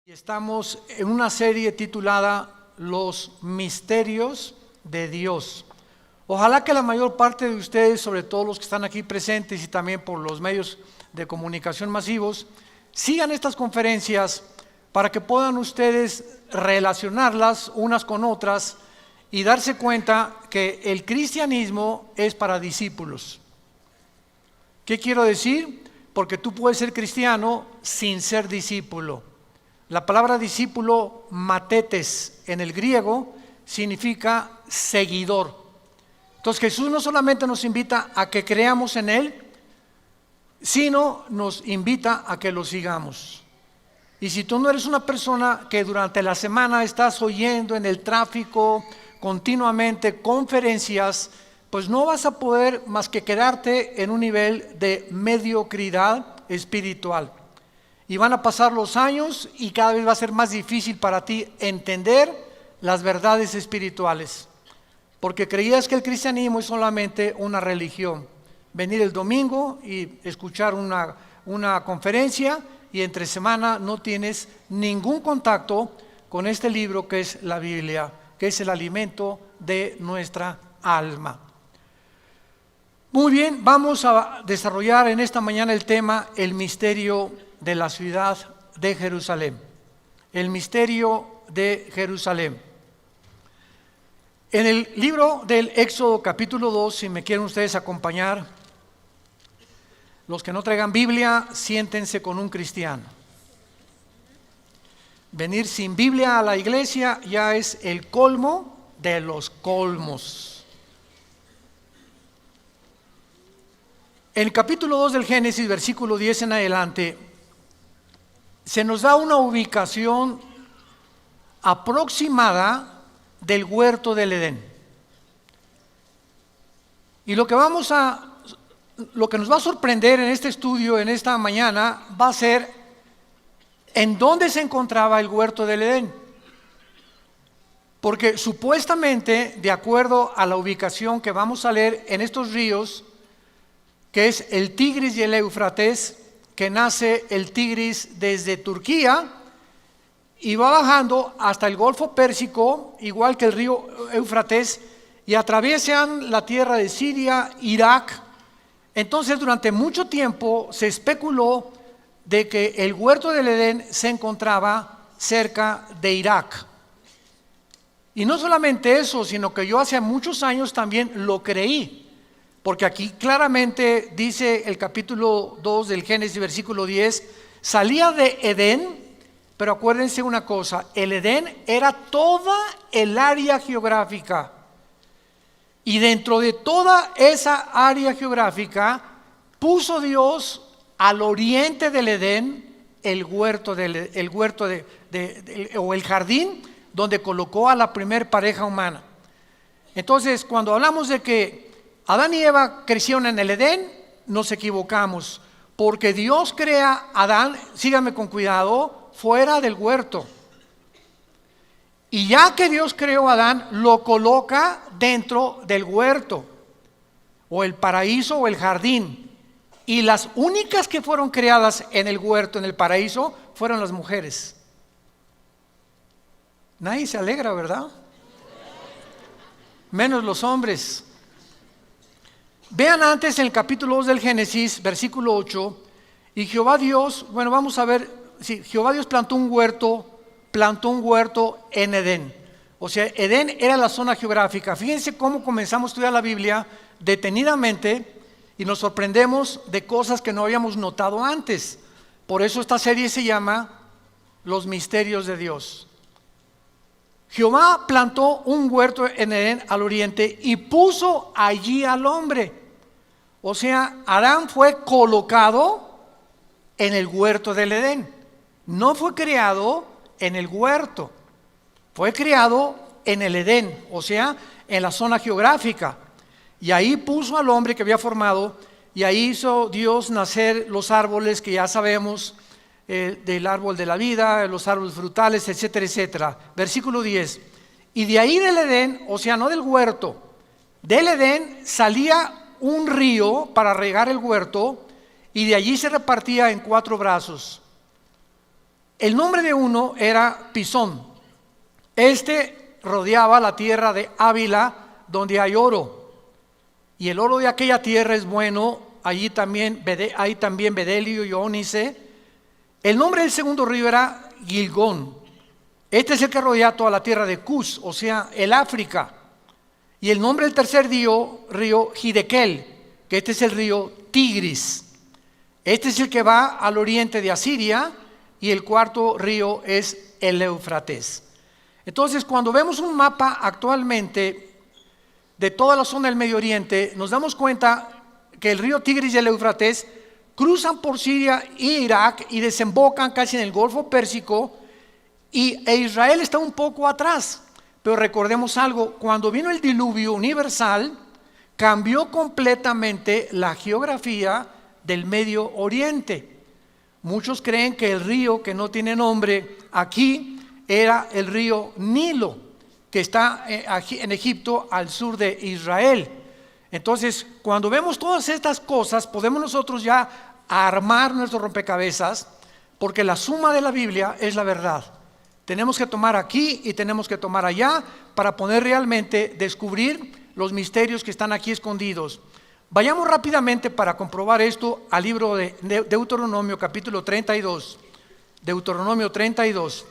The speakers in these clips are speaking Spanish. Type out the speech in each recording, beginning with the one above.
Estamos en una serie titulada Los Misterios de Dios. Ojalá que la mayor parte de ustedes, sobre todo los que están aquí presentes y también por los medios de comunicación masivos, sigan estas conferencias para que puedan ustedes relacionarlas unas con otras y darse cuenta que el cristianismo es para discípulos. ¿Qué quiero decir? Porque tú puedes ser cristiano sin ser discípulo. La palabra discípulo, matetes, en el griego, significa seguidor. Entonces Jesús no solamente nos invita a que creamos en Él, sino nos invita a que lo sigamos. Y si tú no eres una persona que durante la semana estás oyendo en el tráfico continuamente conferencias, pues no vas a poder más que quedarte en un nivel de mediocridad espiritual. Y van a pasar los años y cada vez va a ser más difícil para ti entender las verdades espirituales. Porque creías que el cristianismo es solamente una religión. Venir el domingo y escuchar una conferencia y entre semana no tienes ningún contacto con este libro que es la Biblia, que es el alimento de nuestra alma. Muy bien, vamos a desarrollar en esta mañana el tema el misterio de la ciudad de Jerusalén. El misterio de Jerusalén. En el libro del Éxodo capítulo 2, si me quieren ustedes acompañar, los que no traigan Biblia, siéntense con un cristiano. Venir sin Biblia a la iglesia ya es el colmo de los colmos. En el capítulo 2 del Génesis, versículo 10 en adelante, se nos da una ubicación aproximada del huerto del Edén. Y lo que nos va a sorprender en este estudio, en esta mañana, va a ser en dónde se encontraba el huerto del Edén. Porque supuestamente, de acuerdo a la ubicación que vamos a leer en estos ríos, que es el Tigris y el Éufrates, que nace el Tigris desde Turquía y va bajando hasta el Golfo Pérsico, igual que el río Éufrates, y atraviesan la tierra de Siria, Irak. Entonces, durante mucho tiempo se especuló de que el huerto del Edén se encontraba cerca de Irak. Y no solamente eso, sino que yo hace muchos años también lo creí. Porque aquí claramente dice el capítulo 2 del Génesis, versículo 10, salía de Edén, pero acuérdense una cosa, el Edén era toda el área geográfica. Y dentro de toda esa área geográfica, puso Dios al oriente del Edén el huerto o el jardín donde colocó a la primer pareja humana. Entonces, cuando hablamos de que Adán y Eva crecieron en el Edén, nos equivocamos, porque Dios crea a Adán, síganme con cuidado, fuera del huerto. Y ya que Dios creó a Adán, lo coloca dentro del huerto, o el paraíso o el jardín. Y las únicas que fueron creadas en el huerto, en el paraíso, fueron las mujeres. Nadie se alegra, ¿verdad? Menos los hombres. Vean antes en el capítulo 2 del Génesis, versículo 8, y Jehová Dios, vamos a ver, Jehová Dios plantó un huerto en Edén. O sea, Edén era la zona geográfica. Fíjense cómo comenzamos a estudiar la Biblia detenidamente y nos sorprendemos de cosas que no habíamos notado antes. Por eso esta serie se llama Los Misterios de Dios. Jehová plantó un huerto en Edén al oriente y puso allí al hombre. O sea, Adán fue colocado en el huerto del Edén. No fue creado en el huerto, fue creado en el Edén, o sea, en la zona geográfica. Y ahí puso al hombre que había formado, y ahí hizo Dios nacer los árboles que ya sabemos, del árbol de la vida, los árboles frutales, etcétera, etcétera. Versículo 10. Y de ahí del Edén, o sea, no del huerto, del Edén salía un río para regar el huerto, y de allí se repartía en 4 brazos. El nombre de uno era Pisón. Este rodeaba la tierra de Ávila, donde hay oro. Y el oro de aquella tierra es bueno. Allí también hay también bedelio y ónice. El nombre del segundo río era Gilgón. Este es el que rodea toda la tierra de Cus, o sea, el África. Y el nombre del tercer río Hidekel, que este es el río Tigris. Este es el que va al oriente de Asiria, y el cuarto río es el Éufrates. Entonces, cuando vemos un mapa actualmente de toda la zona del Medio Oriente, nos damos cuenta que el río Tigris y el Éufrates cruzan por Siria e Irak y desembocan casi en el Golfo Pérsico, e Israel está un poco atrás. Pero recordemos algo, cuando vino el diluvio universal, cambió completamente la geografía del Medio Oriente. Muchos creen que el río que no tiene nombre aquí era el río Nilo, que está en Egipto al sur de Israel. Entonces, cuando vemos todas estas cosas, podemos nosotros ya armar nuestro rompecabezas, porque la suma de la Biblia es la verdad. Tenemos que tomar aquí y tenemos que tomar allá para poder realmente descubrir los misterios que están aquí escondidos. Vayamos rápidamente para comprobar esto al libro de Deuteronomio capítulo 32. Deuteronomio 32.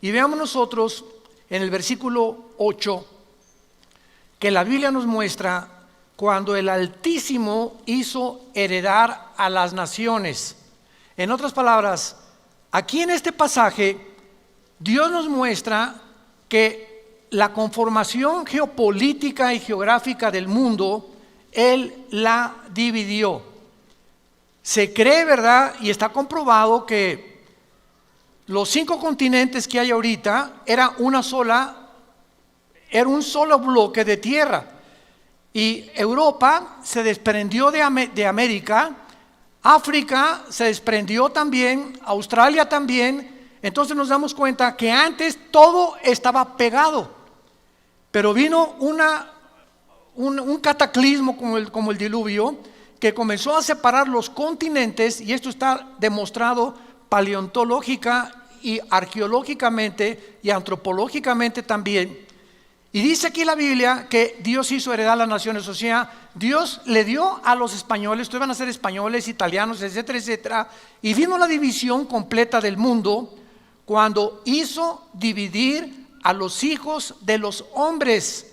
Y veamos nosotros en el versículo 8 que la Biblia nos muestra cuando el Altísimo hizo heredar a las naciones. En otras palabras, aquí en este pasaje Dios nos muestra que la conformación geopolítica y geográfica del mundo, Él la dividió. Se cree, ¿verdad? Y está comprobado que los 5 continentes que hay ahorita era un solo bloque de tierra. Y Europa se desprendió de América, África se desprendió también, Australia también. Entonces nos damos cuenta que antes todo estaba pegado, pero vino un cataclismo como el diluvio, que comenzó a separar los continentes, y esto está demostrado paleontológica y arqueológicamente y antropológicamente también. Y dice aquí la Biblia que Dios hizo heredar las naciones, o sea, Dios le dio a los españoles, ustedes van a ser españoles, italianos, etcétera, etcétera, y vino la división completa del mundo cuando hizo dividir a los hijos de los hombres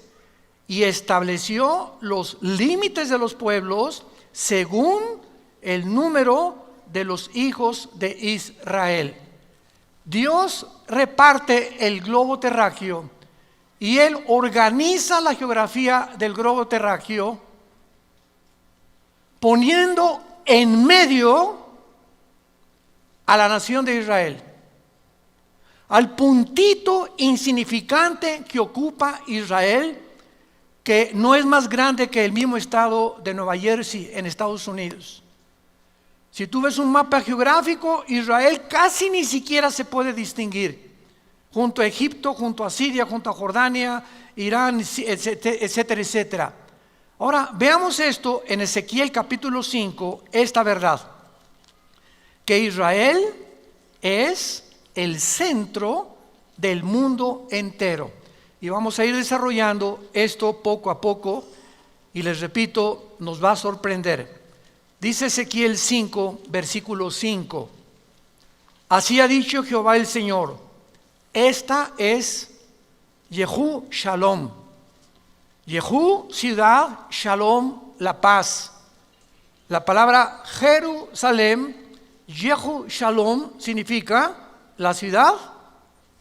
y estableció los límites de los pueblos según el número de los hijos de Israel. Dios reparte el globo terráqueo y Él organiza la geografía del globo terráqueo poniendo en medio a la nación de Israel. Al puntito insignificante que ocupa Israel, que no es más grande que el mismo estado de Nueva Jersey en Estados Unidos. Si tú ves un mapa geográfico, Israel casi ni siquiera se puede distinguir, junto a Egipto, junto a Siria, junto a Jordania, Irán, etcétera, etcétera. Ahora, veamos esto en Ezequiel capítulo 5, esta verdad, que Israel es el centro del mundo entero. Y vamos a ir desarrollando esto poco a poco, y les repito, nos va a sorprender. Dice Ezequiel 5, versículo 5. Así ha dicho Jehová el Señor, esta es Yehú Shalom. Yehú, ciudad, Shalom, la paz. La palabra Jerusalén, Yehú Shalom, significa la ciudad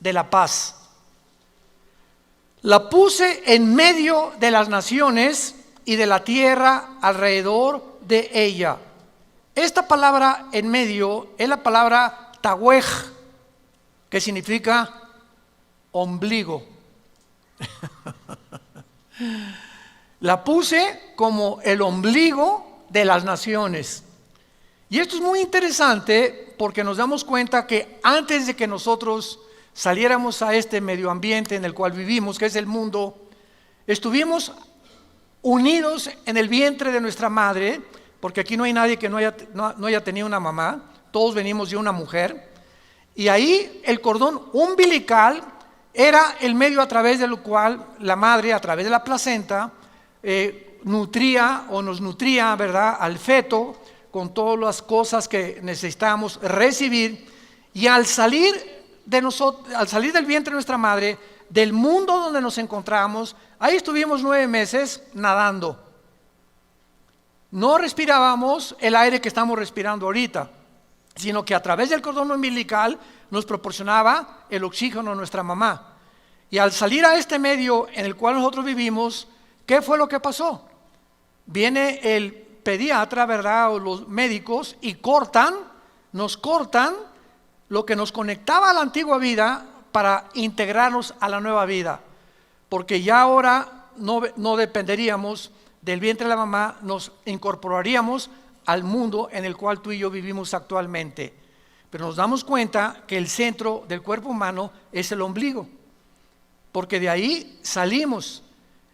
de la paz. La puse en medio de las naciones y de la tierra alrededor de ella. Esta palabra en medio es la palabra Tawej, que significa ombligo. La puse como el ombligo de las naciones. Y esto es muy interesante porque nos damos cuenta que antes de que nosotros saliéramos a este medio ambiente en el cual vivimos, que es el mundo, estuvimos unidos en el vientre de nuestra madre, porque aquí no hay nadie que no haya tenido una mamá, todos venimos de una mujer, Y ahí el cordón umbilical era el medio a través del cual la madre, a través de la placenta, nutría o nos nutría, ¿verdad?, al feto con todas las cosas que necesitamos recibir. Y al salir del vientre de nuestra madre, del mundo donde nos encontramos, ahí estuvimos 9 meses nadando. No respirábamos el aire que estamos respirando ahorita, sino que a través del cordón umbilical nos proporcionaba el oxígeno a nuestra mamá. Y al salir a este medio en el cual nosotros vivimos, ¿qué fue lo que pasó? Viene el pediatra, ¿verdad?, o los médicos, y nos cortan lo que nos conectaba a la antigua vida para integrarnos a la nueva vida. Porque ya ahora no dependeríamos del vientre de la mamá, nos incorporaríamos al mundo en el cual tú y yo vivimos actualmente. Pero nos damos cuenta que el centro del cuerpo humano es el ombligo, porque de ahí salimos.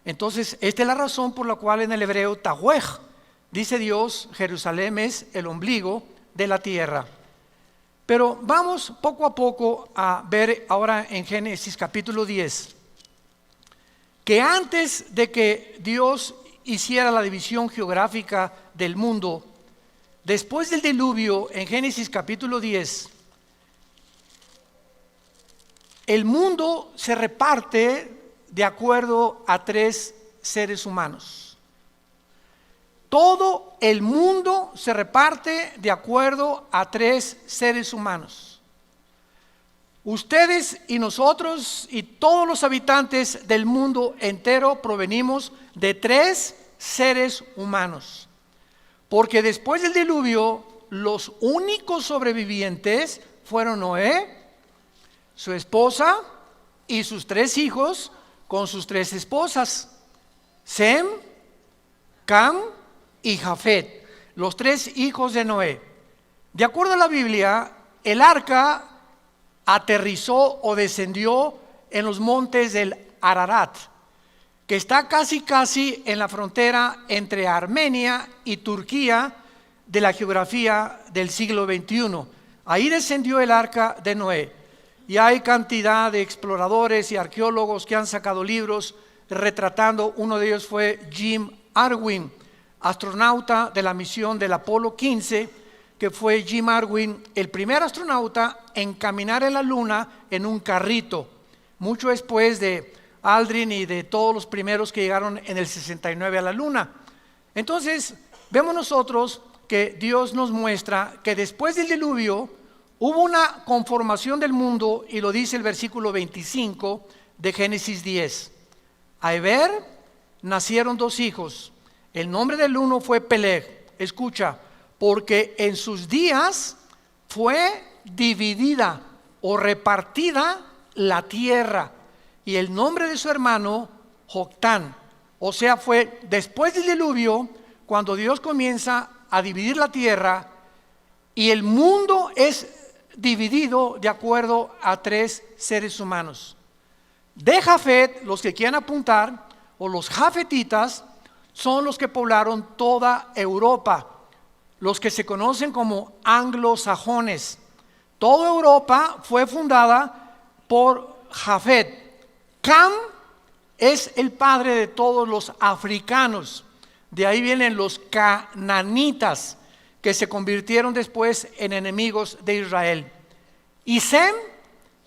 Entonces, esta es la razón por la cual en el hebreo Tahuej dice Dios, Jerusalén es el ombligo de la tierra. Pero vamos poco a poco a ver ahora en Génesis capítulo 10, que antes de que Dios hiciera la división geográfica del mundo, después del diluvio, en Génesis capítulo 10, el mundo se reparte de acuerdo a 3 seres humanos. Todo el mundo se reparte de acuerdo a 3 seres humanos. Ustedes y nosotros y todos los habitantes del mundo entero provenimos de 3 seres humanos. Porque después del diluvio, los únicos sobrevivientes fueron Noé, su esposa y sus 3 hijos con sus 3 esposas, Sem, Cam y Jafet, los 3 hijos de Noé. De acuerdo a la Biblia, el arca aterrizó o descendió en los montes del Ararat, que está casi en la frontera entre Armenia y Turquía de la geografía del siglo XXI. Ahí descendió el arca de Noé. Y hay cantidad de exploradores y arqueólogos que han sacado libros retratando. Uno de ellos fue Jim Arwin, astronauta de la misión del Apolo 15, que fue Jim Arwin, el primer astronauta en caminar en la luna en un carrito, mucho después de Aldrin y de todos los primeros que llegaron en el 69 a la luna. Entonces, vemos nosotros que Dios nos muestra que después del diluvio hubo una conformación del mundo, y lo dice el versículo 25 de Génesis 10. A Heber nacieron 2 hijos. El nombre del uno fue Peleg. Escucha, porque en sus días fue dividida o repartida la tierra. Y el nombre de su hermano, Joctán. O sea, fue después del diluvio cuando Dios comienza a dividir la tierra, y el mundo es dividido de acuerdo a 3 seres humanos. De Jafet, los que quieran apuntar, o los jafetitas, son los que poblaron toda Europa, los que se conocen como anglosajones. Toda Europa fue fundada por Jafet. Cam es el padre de todos los africanos. De ahí vienen los cananitas, que se convirtieron después en enemigos de Israel. Y Sem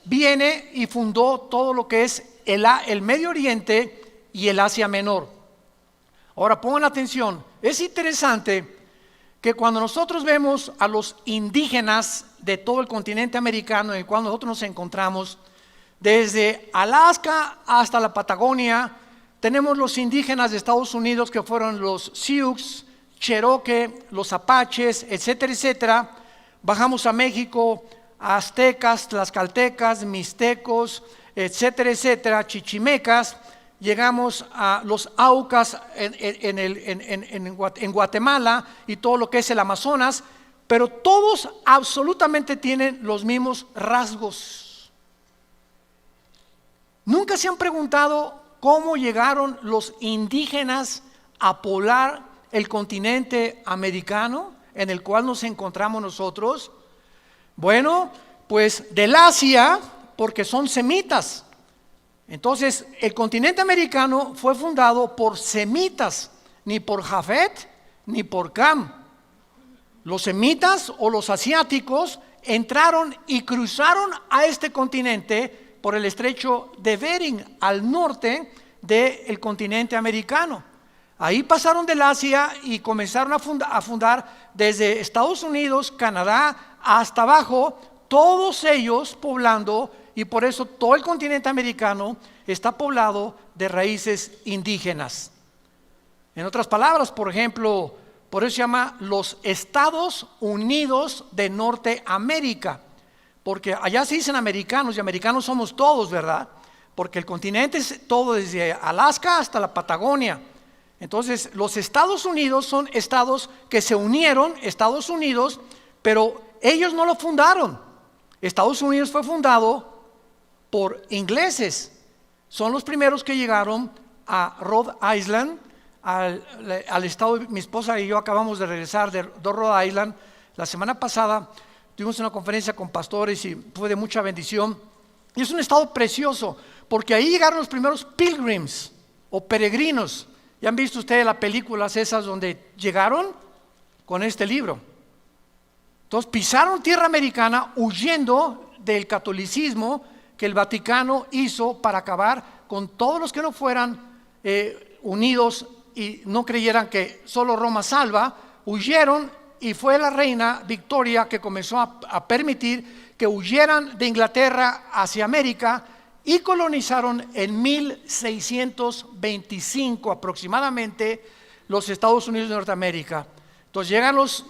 viene y fundó todo lo que es el Medio Oriente y el Asia Menor. Ahora pongan atención, es interesante que cuando nosotros vemos a los indígenas de todo el continente americano en el cual nosotros nos encontramos, desde Alaska hasta la Patagonia, tenemos los indígenas de Estados Unidos que fueron los Sioux, Cherokee, los Apaches, etcétera, etcétera. Bajamos a México, aztecas, tlaxcaltecas, mixtecos, etcétera, etcétera, chichimecas. Llegamos a los aucas en Guatemala y todo lo que es el Amazonas, pero todos absolutamente tienen los mismos rasgos. ¿Nunca se han preguntado cómo llegaron los indígenas a poblar el continente americano en el cual nos encontramos nosotros? Bueno, Pues del Asia, porque son semitas. Entonces, el continente americano fue fundado por semitas, ni por Jafet ni por Cam. Los semitas o los asiáticos entraron y cruzaron a este continente por el estrecho de Bering, al norte del continente americano. Ahí pasaron del Asia y comenzaron a fundar desde Estados Unidos, Canadá, hasta abajo, todos ellos poblando, y por eso todo el continente americano está poblado de raíces indígenas. En otras palabras, por ejemplo, por eso se llama los Estados Unidos de Norteamérica, porque allá se dicen americanos, y americanos somos todos, ¿verdad? Porque el continente es todo desde Alaska hasta la Patagonia. Entonces, los Estados Unidos son estados que se unieron, Estados Unidos, pero ellos no lo fundaron. Estados Unidos fue fundado por ingleses. Son los primeros que llegaron a Rhode Island, al estado. Mi esposa y yo acabamos de regresar de Rhode Island. La semana pasada tuvimos una conferencia con pastores y fue de mucha bendición. Y es un estado precioso, porque ahí llegaron los primeros pilgrims o peregrinos. ¿Ya han visto ustedes las películas esas donde llegaron con este libro? Entonces pisaron tierra americana huyendo del catolicismo que el Vaticano hizo para acabar con todos los que no fueran unidos y no creyeran que solo Roma salva. Huyeron, y fue la reina Victoria que comenzó a permitir que huyeran de Inglaterra hacia América, y colonizaron en 1625 aproximadamente los Estados Unidos de Norteamérica. Entonces llegan los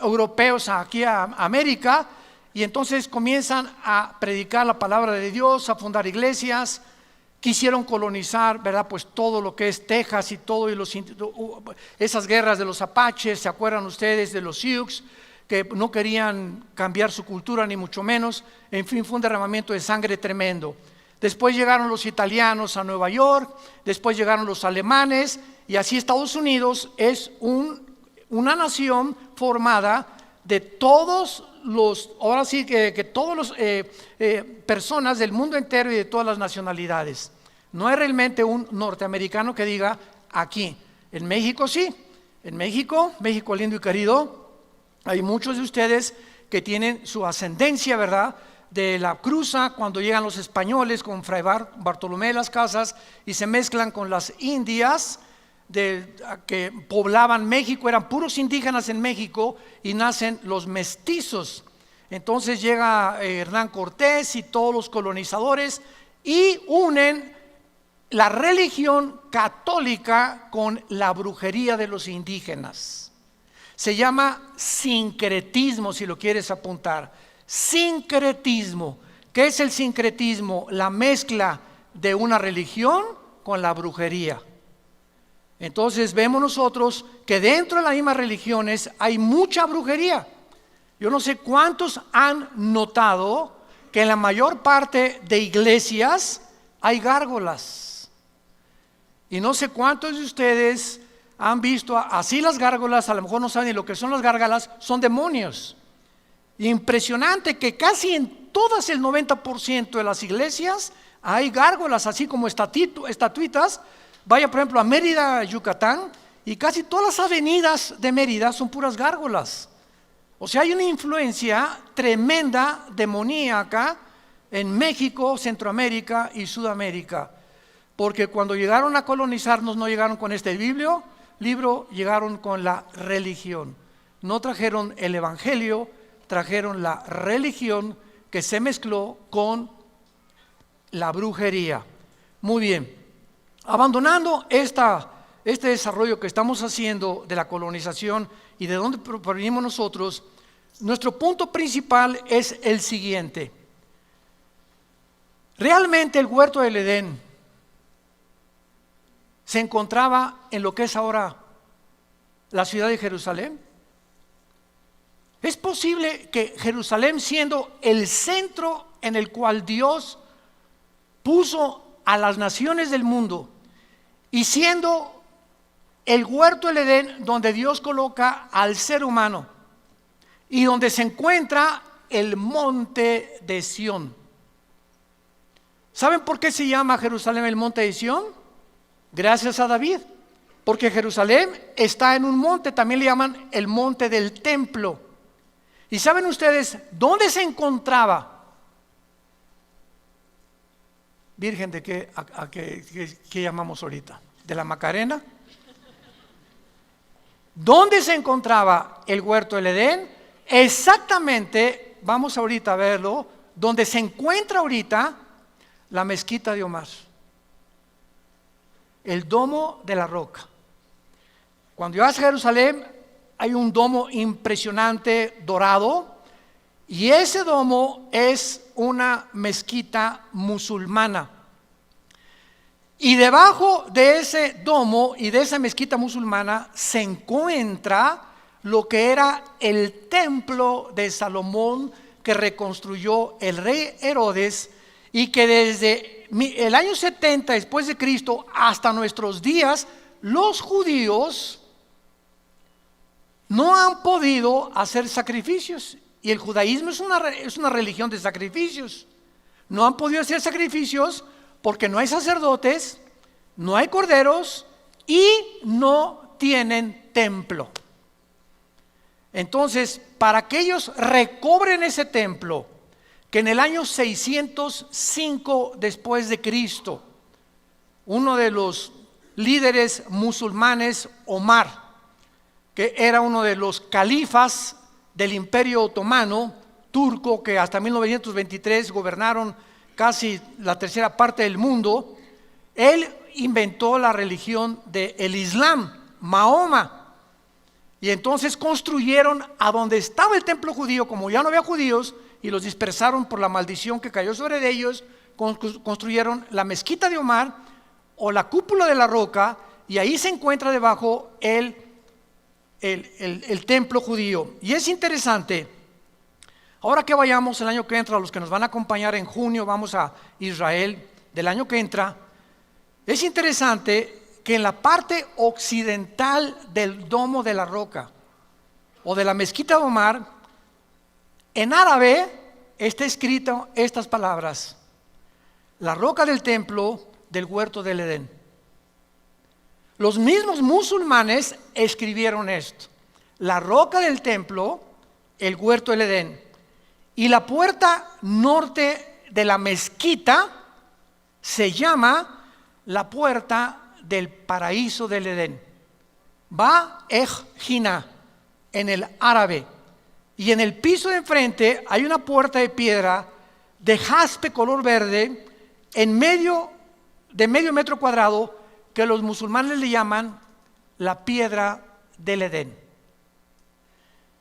europeos aquí a América, y entonces comienzan a predicar la palabra de Dios, a fundar iglesias. Quisieron colonizar, ¿verdad? Pues todo lo que es Texas y todo, y esas guerras de los apaches, ¿se acuerdan ustedes de los Sioux? Que no querían cambiar su cultura ni mucho menos. En fin, fue un derramamiento de sangre tremendo. Después llegaron los italianos a Nueva York, después llegaron los alemanes, y así Estados Unidos es una nación formada de todos los, ahora sí que todos los personas del mundo entero y de todas las nacionalidades. No es realmente un norteamericano que diga aquí. En México sí, en México lindo y querido, hay muchos de ustedes que tienen su ascendencia, ¿verdad?, de la cruza, cuando llegan los españoles con Fray Bartolomé de las Casas y se mezclan con las indias que poblaban México. Eran puros indígenas en México, y nacen los mestizos. Entonces llega Hernán Cortés y todos los colonizadores y unen la religión católica con la brujería de los indígenas. Se llama sincretismo, si lo quieres apuntar. Sincretismo. ¿Qué es el sincretismo? La mezcla de una religión con la brujería. Entonces vemos nosotros que dentro de las mismas religiones hay mucha brujería. Yo no sé cuántos han notado que en la mayor parte de iglesias hay gárgolas, y no sé cuántos de ustedes han visto así las gárgolas. A lo mejor no saben ni lo que son las gárgolas. Son demonios. Impresionante que casi en todas, el 90% de las iglesias hay gárgolas, así como estatuitas. Vaya por ejemplo a Mérida, Yucatán, y casi todas las avenidas de Mérida son puras gárgolas. O sea, hay una influencia tremenda demoníaca en México, Centroamérica y Sudamérica, porque cuando llegaron a colonizarnos no llegaron con este libro, llegaron con la religión. No trajeron el evangelio, trajeron la religión que se mezcló con la brujería. Muy bien, abandonando este desarrollo que estamos haciendo de la colonización y de dónde provenimos nosotros, nuestro punto principal es el siguiente. Realmente el huerto del Edén se encontraba en lo que es ahora la ciudad de Jerusalén. ¿Es posible que Jerusalén, siendo el centro en el cual Dios puso a las naciones del mundo, y siendo el huerto del Edén donde Dios coloca al ser humano y donde se encuentra el monte de Sión. ¿Saben por qué se llama Jerusalén el monte de Sión? Gracias a David. Porque Jerusalén está en un monte, también le llaman el monte del templo. ¿Y saben ustedes dónde se encontraba? Virgen de qué, ¿qué llamamos ahorita? ¿De la Macarena? ¿Dónde se encontraba el huerto del Edén? Exactamente, vamos ahorita a verlo, donde se encuentra ahorita la mezquita de Omar, el domo de la roca. Cuando llegas a Jerusalén hay un domo impresionante dorado, y ese domo es una mezquita musulmana. Y debajo de ese domo y de esa mezquita musulmana se encuentra lo que era el templo de Salomón, que reconstruyó el rey Herodes, y que desde el año 70 después de Cristo hasta nuestros días, los judíos no han podido hacer sacrificios. Y el judaísmo es una religión de sacrificios. No han podido hacer sacrificios porque no hay sacerdotes, no hay corderos y no tienen templo. Entonces, para que ellos recobren ese templo, que en el año 605 después de Cristo, uno de los líderes musulmanes, Omar, que era uno de los califas del Imperio Otomano turco, que hasta 1923 gobernaron casi la tercera parte del mundo, él inventó la religión del Islam, Mahoma, y entonces construyeron a donde estaba el templo judío, como ya no había judíos, y los dispersaron por la maldición que cayó sobre ellos, construyeron la mezquita de Omar o la cúpula de la roca, y ahí se encuentra debajo el templo judío. Y es interesante, ahora que vayamos el año que entra, los que nos van a acompañar en junio, vamos a Israel del año que entra, es interesante que en la parte occidental del domo de la roca o de la mezquita de Omar, en árabe está escrito estas palabras: la roca del templo del huerto del Edén. Los mismos musulmanes escribieron esto: la roca del templo, el huerto del Edén. Y la puerta norte de la mezquita se llama la puerta del paraíso del Edén, Ba-ej-Jina en el árabe. Y en el piso de enfrente hay una puerta de piedra de jaspe color verde de medio metro cuadrado, que los musulmanes le llaman la piedra del Edén.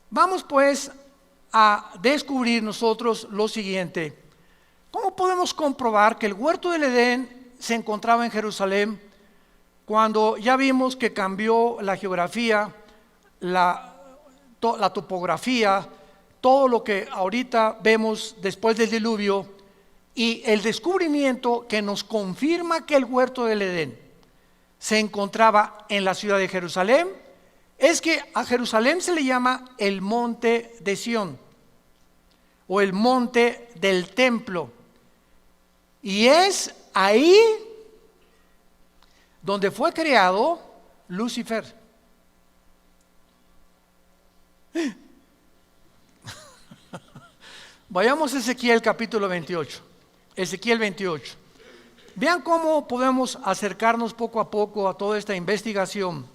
Vamos pues a descubrir nosotros lo siguiente: ¿cómo podemos comprobar que el huerto del Edén se encontraba en Jerusalén cuando ya vimos que cambió la geografía, la topografía, todo lo que ahorita vemos después del diluvio, y el descubrimiento que nos confirma que el huerto del Edén se encontraba en la ciudad de Jerusalén? Es que a Jerusalén se le llama el monte de Sión o el monte del templo, y es ahí donde fue creado Lucifer. Vayamos a Ezequiel capítulo 28. Ezequiel 28. Vean cómo podemos acercarnos poco a poco a toda esta investigación.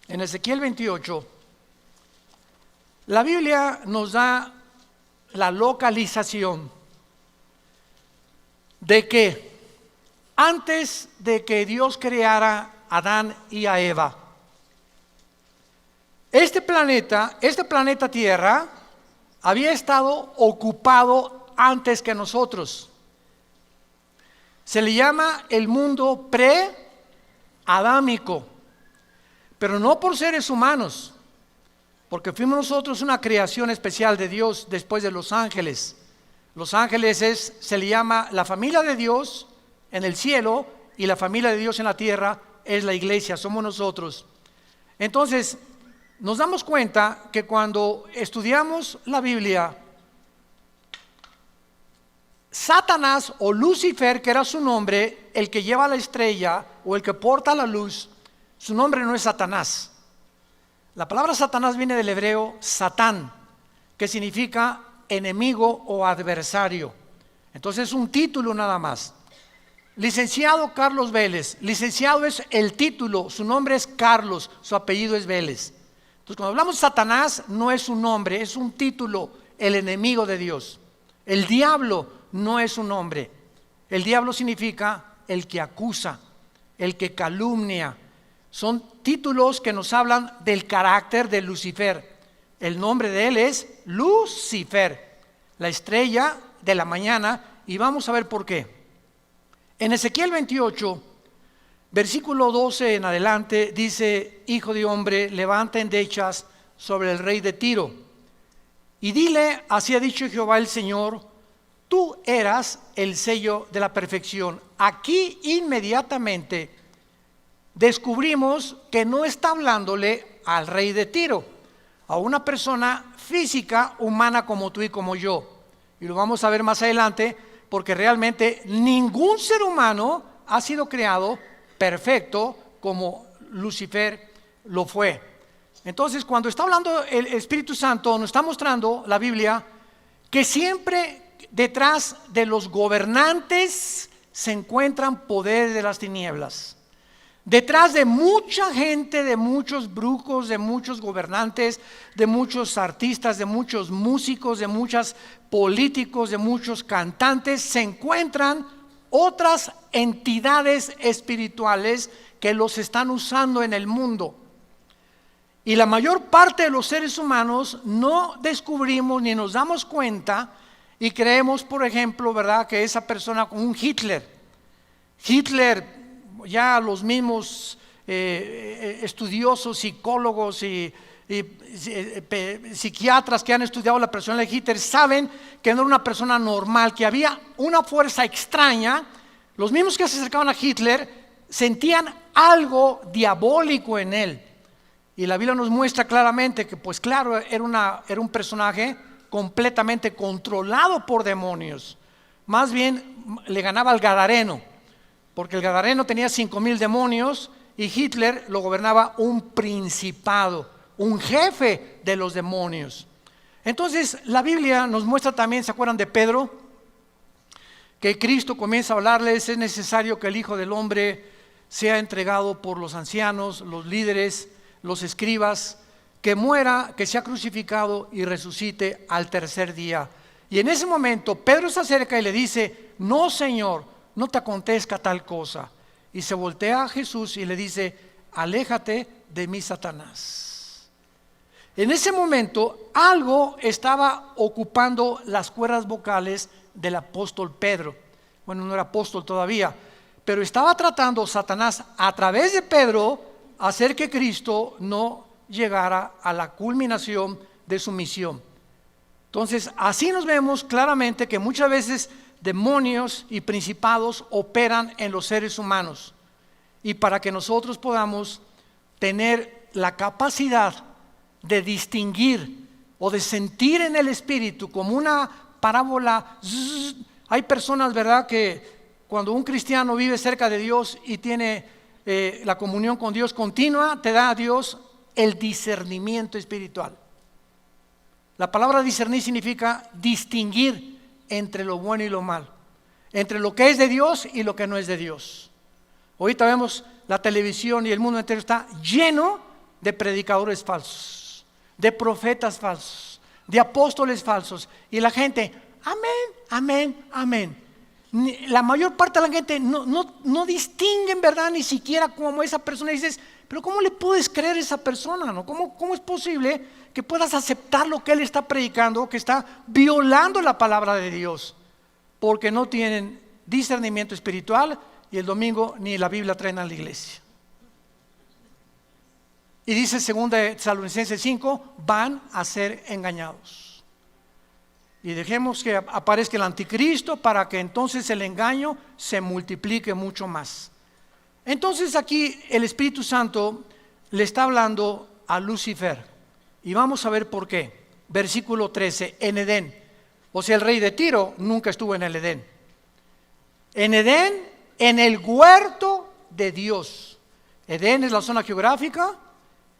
En Ezequiel 28, la Biblia nos da la localización de que antes de que Dios creara a Adán y a Eva, este planeta Tierra, había estado ocupado antes que nosotros. Se le llama el mundo pre-adámico, pero no por seres humanos, porque fuimos nosotros una creación especial de Dios después de los ángeles. Los ángeles se le llama la familia de Dios en el cielo, y la familia de Dios en la tierra es la iglesia, somos nosotros. Entonces, nos damos cuenta que cuando estudiamos la Biblia Satanás o Lucifer, que era su nombre, el que lleva la estrella o el que porta la luz, su nombre no es Satanás. La palabra Satanás viene del hebreo Satán, que significa enemigo o adversario. Entonces es un título nada más. Licenciado Carlos Vélez. Licenciado es el título, su nombre es Carlos, su apellido es Vélez. Entonces cuando hablamos de Satanás no es un nombre, es un título, el enemigo de Dios. El diablo no es un nombre. El diablo significa el que acusa, el que calumnia. Son títulos que nos hablan del carácter de Lucifer. El nombre de él es Lucifer, la estrella de la mañana, y vamos a ver por qué. En Ezequiel 28, versículo 12 en adelante, dice: Hijo de hombre, levanta endechas sobre el rey de Tiro, y dile, así ha dicho Jehová el Señor, tú eras el sello de la perfección. Aquí inmediatamente descubrimos que no está hablándole al rey de Tiro, a una persona física, humana como tú y como yo. Y lo vamos a ver más adelante, porque realmente ningún ser humano ha sido creado perfecto como Lucifer lo fue. Entonces, cuando está hablando el Espíritu Santo, nos está mostrando la Biblia que siempre detrás de los gobernantes se encuentran poderes de las tinieblas. Detrás de mucha gente, de muchos brujos, de muchos gobernantes, de muchos artistas, de muchos músicos, de muchos políticos, de muchos cantantes, se encuentran otras entidades espirituales que los están usando en el mundo. Y la mayor parte de los seres humanos no descubrimos ni nos damos cuenta y creemos, por ejemplo, ¿verdad?, que esa persona como un Hitler, ya los mismos estudiosos, psicólogos y psiquiatras que han estudiado la personalidad de Hitler saben que no era una persona normal, que había una fuerza extraña. Los mismos que se acercaban a Hitler sentían algo diabólico en él, y la Biblia nos muestra claramente que, pues claro, era un personaje completamente controlado por demonios. Más bien le ganaba al Gadareno, porque el Gadareno tenía 5,000 demonios y Hitler lo gobernaba un principado, un jefe de los demonios. Entonces la Biblia nos muestra también, ¿se acuerdan de Pedro? Que Cristo comienza a hablarles: es necesario que el Hijo del Hombre sea entregado por los ancianos, los líderes, los escribas, que muera, que sea crucificado y resucite al tercer día. Y en ese momento Pedro se acerca y le dice: no, Señor, no te acontezca tal cosa. Y se voltea a Jesús y le dice: aléjate de mí, Satanás. En ese momento algo estaba ocupando las cuerdas vocales del apóstol Pedro. Bueno, no era apóstol todavía, pero estaba tratando Satanás a través de Pedro hacer que Cristo no llegara a la culminación de su misión. Entonces, así nos vemos claramente que muchas veces demonios y principados operan en los seres humanos, y para que nosotros podamos tener la capacidad de distinguir o de sentir en el espíritu como una parábola. Hay personas, ¿verdad?, que cuando un cristiano vive cerca de Dios y tiene la comunión con Dios continua, te da a Dios el discernimiento espiritual. La palabra discernir significa distinguir entre lo bueno y lo malo, entre lo que es de Dios y lo que no es de Dios. Ahorita vemos la televisión y el mundo entero está lleno de predicadores falsos, de profetas falsos, de apóstoles falsos, y la gente, amén, amén, amén. La mayor parte de la gente no distinguen, ¿verdad?, ni siquiera como esa persona. Y dices: pero ¿cómo le puedes creer a esa persona, no? ¿Cómo es posible que puedas aceptar lo que él está predicando, que está violando la palabra de Dios? Porque no tienen discernimiento espiritual, y el domingo ni la Biblia traen a la iglesia. Y dice 2 Tesalonicenses 5, van a ser engañados. Y dejemos que aparezca el anticristo para que entonces el engaño se multiplique mucho más. Entonces aquí el Espíritu Santo le está hablando a Lucifer, y vamos a ver por qué. Versículo 13, en Edén. O sea, el rey de Tiro nunca estuvo en el Edén. En Edén, en el huerto de Dios. Edén es la zona geográfica,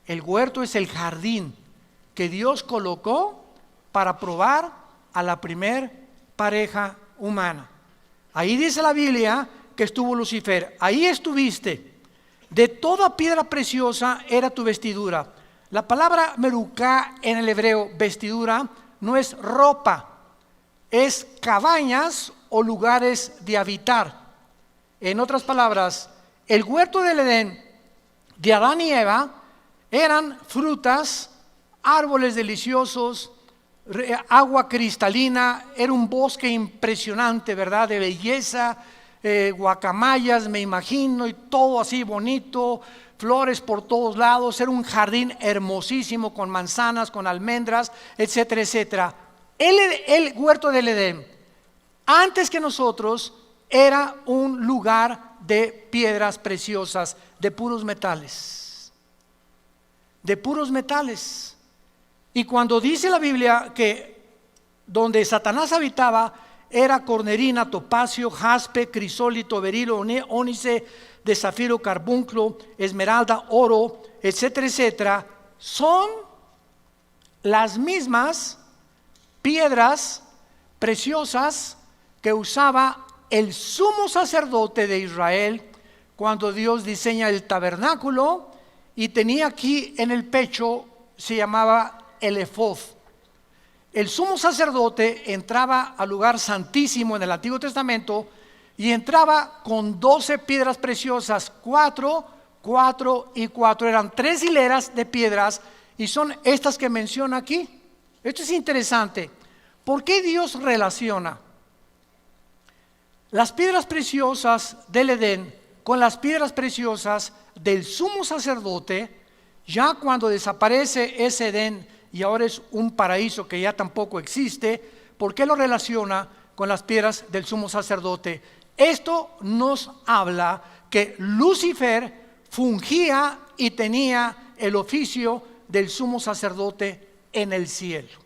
el huerto es el jardín que Dios colocó para probar a la primer pareja humana. Ahí dice la Biblia que estuvo Lucifer. Ahí estuviste. De toda piedra preciosa era tu vestidura. La palabra merucá en el hebreo, vestidura, no es ropa, es cabañas o lugares de habitar. En otras palabras, el huerto del Edén de Adán y Eva eran frutas, árboles deliciosos, agua cristalina, era un bosque impresionante, ¿verdad? De belleza, guacamayas, me imagino, y todo así bonito, flores por todos lados, era un jardín hermosísimo con manzanas, con almendras, etcétera, etcétera. El huerto del Edén, antes que nosotros, era un lugar de piedras preciosas, de puros metales. De puros metales. Y cuando dice la Biblia que donde Satanás habitaba era cornerina, topacio, jaspe, crisólito, berilo, ónice, de zafiro, carbunclo, esmeralda, oro, etcétera, etcétera, son las mismas piedras preciosas que usaba el sumo sacerdote de Israel cuando Dios diseña el tabernáculo, y tenía aquí en el pecho, se llamaba el efod. El sumo sacerdote entraba al lugar santísimo en el Antiguo Testamento y entraba con 12 piedras preciosas, 4, 4 y 4. Eran 3 hileras de piedras y son estas que menciona aquí. Esto es interesante. ¿Por qué Dios relaciona las piedras preciosas del Edén con las piedras preciosas del sumo sacerdote? Ya cuando desaparece ese Edén y ahora es un paraíso que ya tampoco existe, ¿por qué lo relaciona con las piedras del sumo sacerdote? Esto nos habla que Lucifer fungía y tenía el oficio del sumo sacerdote en el cielo.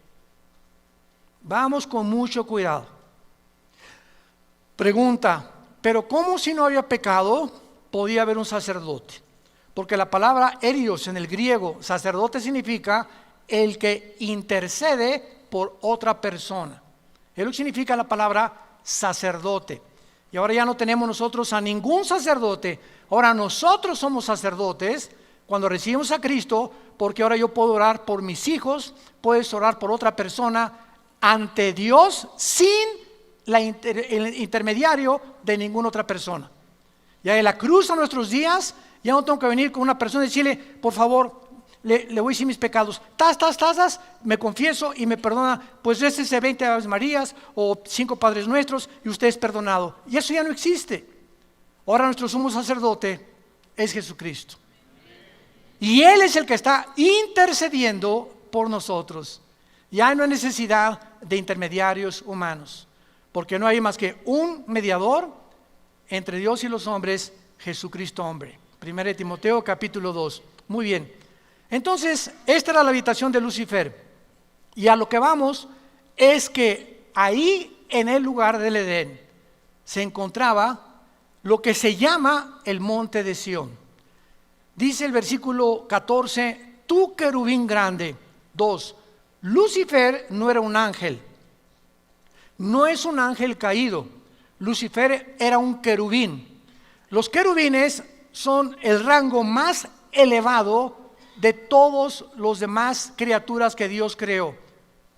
Vamos con mucho cuidado. Pregunta, ¿pero cómo si no había pecado podía haber un sacerdote? Porque la palabra erios en el griego, sacerdote, significa el que intercede por otra persona. Es lo que significa la palabra sacerdote. Y ahora ya no tenemos nosotros a ningún sacerdote. Ahora nosotros somos sacerdotes cuando recibimos a Cristo, porque ahora yo puedo orar por mis hijos, puedes orar por otra persona ante Dios sin el intermediario de ninguna otra persona. Ya en la cruz a nuestros días, ya no tengo que venir con una persona y decirle, por favor, le voy a decir mis pecados, me confieso y me perdona, pues récese 20 Aves Marías o 5 Padres Nuestros y usted es perdonado. Y eso ya no existe. Ahora nuestro sumo sacerdote es Jesucristo. Y Él es el que está intercediendo por nosotros. Ya no hay necesidad de intermediarios humanos, porque no hay más que un mediador entre Dios y los hombres, Jesucristo hombre. 1 Timoteo capítulo 2. Muy bien. Entonces, esta era la habitación de Lucifer. Y a lo que vamos es que ahí en el lugar del Edén se encontraba lo que se llama el monte de Sión. Dice el versículo 14, tú querubín grande. 2, Lucifer no era un ángel. No es un ángel caído. Lucifer era un querubín. Los querubines son el rango más elevado de todos los demás criaturas que Dios creó.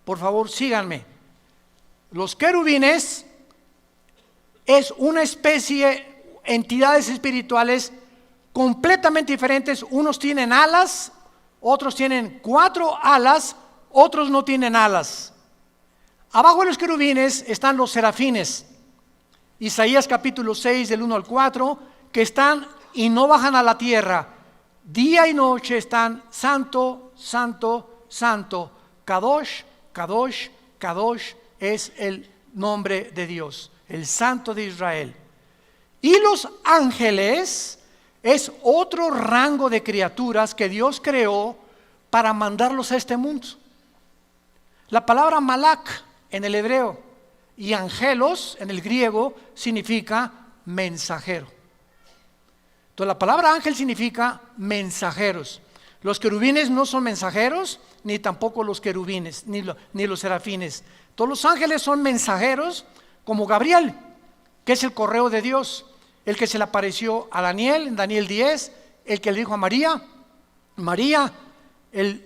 Por favor, síganme. Los querubines es una especie, entidades espirituales completamente diferentes. Unos tienen alas, otros tienen 4 alas, otros no tienen alas. Abajo de los querubines están los serafines. Isaías capítulo 6 del 1 al 4, que están y no bajan a la tierra. Día y noche están santo, santo, santo. Kadosh, Kadosh, Kadosh es el nombre de Dios, el Santo de Israel. Y los ángeles es otro rango de criaturas que Dios creó para mandarlos a este mundo. La palabra malak en el hebreo, y angelos en el griego significa mensajero. Entonces la palabra ángel significa mensajeros. Los querubines no son mensajeros, ni tampoco los querubines, ni los serafines. Todos los ángeles son mensajeros, como Gabriel, que es el correo de Dios, el que se le apareció a Daniel en Daniel 10, el que le dijo a María, María, el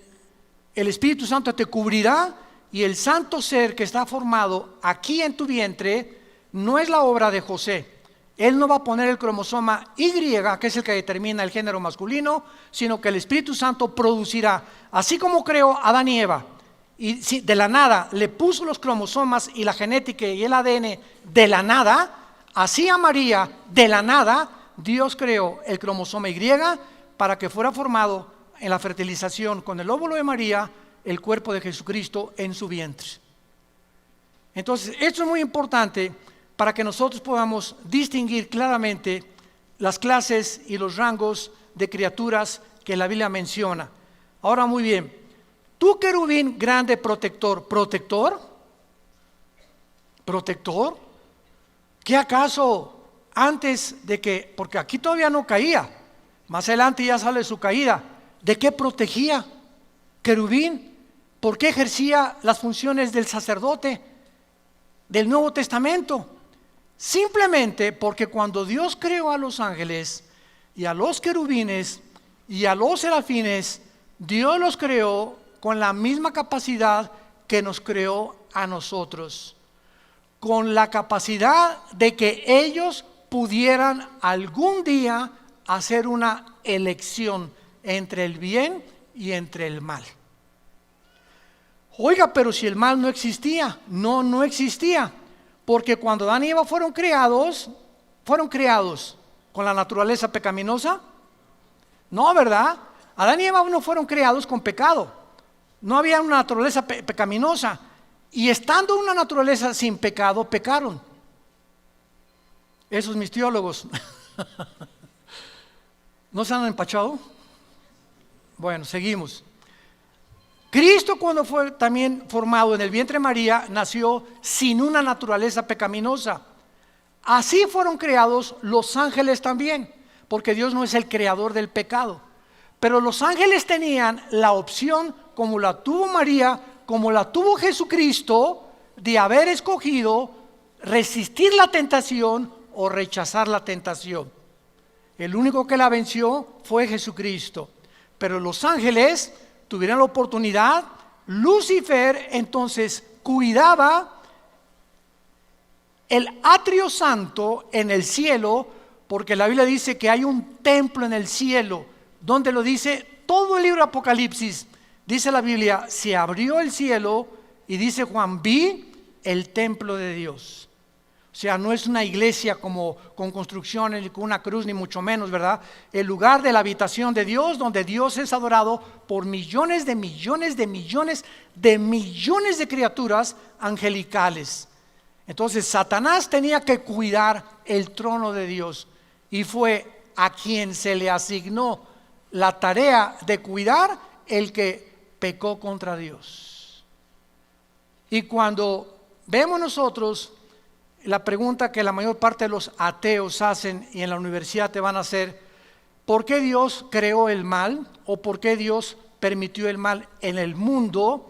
Espíritu Santo te cubrirá, y el santo ser que está formado aquí en tu vientre no es la obra de José. Él no va a poner el cromosoma Y, que es el que determina el género masculino, sino que el Espíritu Santo producirá, así como creó a Adán y Eva, y de la nada le puso los cromosomas y la genética y el ADN de la nada, así a María de la nada Dios creó el cromosoma Y para que fuera formado en la fertilización con el óvulo de María el cuerpo de Jesucristo en su vientre. Entonces esto es muy importante para que nosotros podamos distinguir claramente las clases y los rangos de criaturas que la Biblia menciona. Ahora muy bien, tú querubín grande protector, ¿protector? ¿Qué acaso antes de que, porque aquí todavía no caía, más adelante ya sale su caída, ¿de qué protegía querubín? ¿Por qué ejercía las funciones del sacerdote del Nuevo Testamento? Simplemente porque cuando Dios creó a los ángeles y a los querubines y a los serafines, Dios los creó con la misma capacidad que nos creó a nosotros, con la capacidad de que ellos pudieran algún día hacer una elección entre el bien y entre el mal. Oiga, pero si el mal no existía, no existía, porque cuando Adán y Eva fueron creados con la naturaleza pecaminosa. No, ¿verdad? Adán y Eva no fueron creados con pecado, no había una naturaleza pecaminosa, y estando una naturaleza sin pecado, pecaron. Esos mis teólogos ¿no se han empachado? Bueno, seguimos. Cristo, cuando fue también formado en el vientre de María, nació sin una naturaleza pecaminosa. Así fueron creados los ángeles también, porque Dios no es el creador del pecado. Pero los ángeles tenían la opción, como la tuvo María, como la tuvo Jesucristo, de haber escogido resistir la tentación o rechazar la tentación. El único que la venció fue Jesucristo. Pero los ángeles tuvieron la oportunidad. Lucifer entonces cuidaba el atrio santo en el cielo, porque la Biblia dice que hay un templo en el cielo. ¿Dónde lo dice? Todo el libro de Apocalipsis. Dice la Biblia, se abrió el cielo y dice Juan, vi el templo de Dios. O sea, no es una iglesia como con construcciones ni con una cruz, ni mucho menos, ¿verdad? El lugar de la habitación de Dios, donde Dios es adorado por millones de millones de millones de millones de criaturas angelicales. Entonces Satanás tenía que cuidar el trono de Dios, y fue a quien se le asignó la tarea de cuidar el que pecó contra Dios. Y cuando vemos nosotros la pregunta que la mayor parte de los ateos hacen y en la universidad te van a hacer, ¿por qué Dios creó el mal? ¿O por qué Dios permitió el mal en el mundo?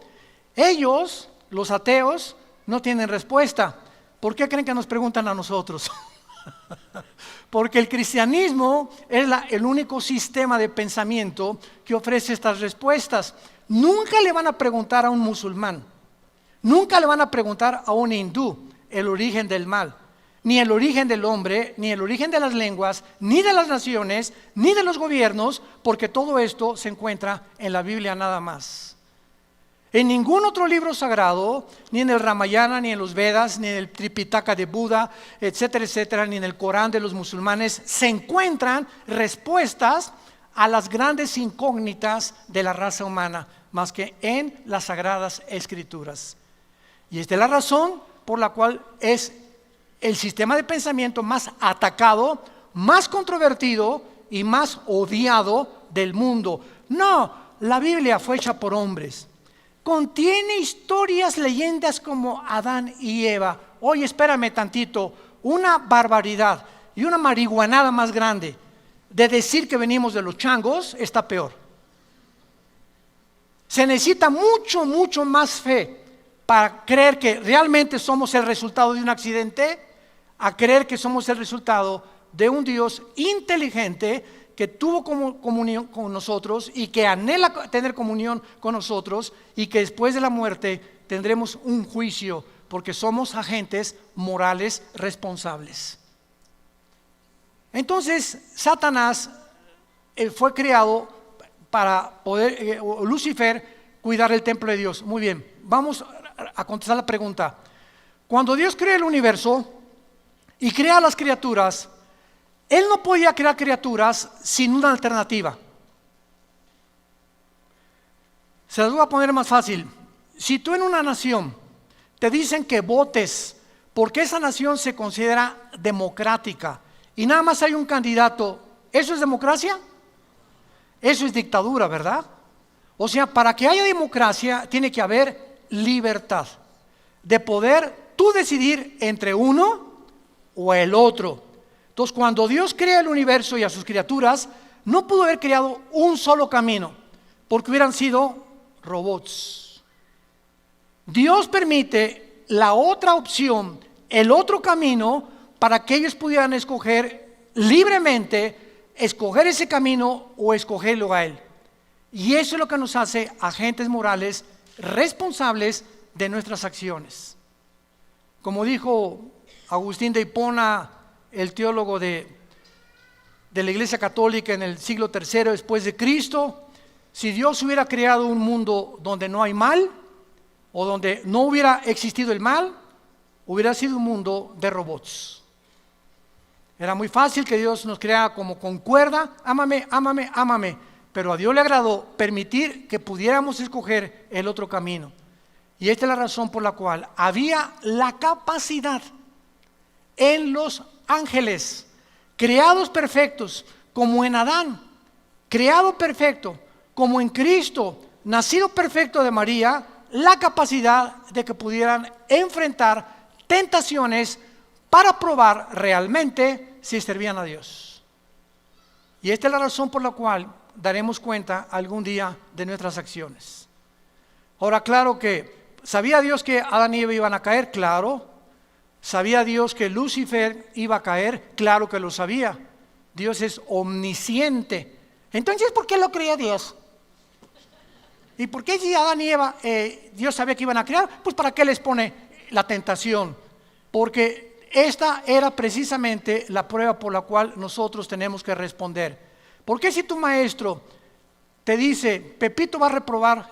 Ellos, los ateos, no tienen respuesta. ¿Por qué creen que nos preguntan a nosotros? Porque el cristianismo es el único sistema de pensamiento que ofrece estas respuestas. Nunca le van a preguntar a un musulmán, nunca le van a preguntar a un hindú el origen del mal, ni el origen del hombre, ni el origen de las lenguas, ni de las naciones, ni de los gobiernos, porque todo esto se encuentra en la Biblia nada más. En ningún otro libro sagrado, ni en el Ramayana, ni en los Vedas, ni en el Tripitaka de Buda, etcétera, etcétera, ni en el Corán de los musulmanes, se encuentran respuestas a las grandes incógnitas de la raza humana, más que en las Sagradas Escrituras. Y esta es la razón por la cual es el sistema de pensamiento más atacado, más controvertido y más odiado del mundo. No, la Biblia fue hecha por hombres, contiene historias, leyendas como Adán y Eva. Oye, espérame tantito, una barbaridad y una marihuanada más grande de decir que venimos de los changos está peor. Se necesita mucho más fe para creer que realmente somos el resultado de un accidente, a creer que somos el resultado de un Dios inteligente que tuvo comunión con nosotros y que anhela tener comunión con nosotros, y que después de la muerte tendremos un juicio porque somos agentes morales responsables. Entonces, Satanás fue creado para poder, Lucifer, cuidar el templo de Dios. Muy bien, vamos a contestar la pregunta. Cuando Dios crea el universo y crea las criaturas, Él no podía crear criaturas sin una alternativa. Se las voy a poner más fácil. Si tú en una nación te dicen que votes porque esa nación se considera democrática y nada más hay un candidato, ¿eso es democracia? Eso es dictadura, ¿verdad? O sea, para que haya democracia tiene que haber libertad de poder tú decidir entre uno o el otro. Entonces, cuando Dios crea el universo y a sus criaturas, no pudo haber creado un solo camino, porque hubieran sido robots. Dios permite la otra opción, el otro camino, para que ellos pudieran escoger libremente, escoger ese camino o escogerlo a Él. Y eso es lo que nos hace agentes morales responsables de nuestras acciones. Como dijo Agustín de Hipona, el teólogo de la Iglesia Católica en el siglo III después de Cristo, si Dios hubiera creado un mundo donde no hay mal, o donde no hubiera existido el mal, hubiera sido un mundo de robots. Era muy fácil que Dios nos creara como con cuerda, ámame, ámame, ámame, pero a Dios le agradó permitir que pudiéramos escoger el otro camino. Y esta es la razón por la cual había la capacidad en los ángeles, creados perfectos, como en Adán, creado perfecto, como en Cristo, nacido perfecto de María, la capacidad de que pudieran enfrentar tentaciones para probar realmente si servían a Dios. Y esta es la razón por la cual daremos cuenta algún día de nuestras acciones. Ahora, claro que, ¿sabía Dios que Adán y Eva iban a caer? Claro. ¿Sabía Dios que Lucifer iba a caer? Claro que lo sabía. Dios es omnisciente. Entonces, ¿por qué lo creía Dios? ¿Y por qué si Adán y Eva Dios sabía que iban a crear? Pues ¿para qué les pone la tentación? Porque esta era precisamente la prueba por la cual nosotros tenemos que responder. ¿Por qué si tu maestro te dice, Pepito va a reprobar